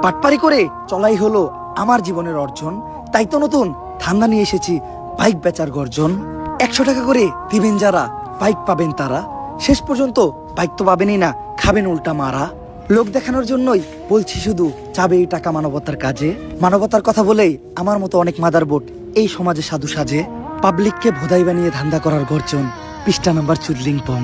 পাটপারি করে চলাই হলো আমার জীবনের অর্জন। তাই তো নতুন ধান্দা নিয়ে এসেছি, বাইক বেচার গর্জন। 100 টাকা করে দিবেন যারা, বাইক পাবেন তারা। শেষ পর্যন্ত বাইক তো পাবেনই না, খাবেন উল্টা মারা। লোক দেখানোর জন্যই বলছি শুধু, যাবে এই টাকা মানবতার কাজে। মানবতার কথা বলেই আমার মতো অনেক মাদারবোট এই সমাজে সাধু সাজে। পাবলিককে ভোদাই বানিয়ে ধান্দা করার গর্জন, পৃষ্ঠা নাম্বার চুদলিং পং।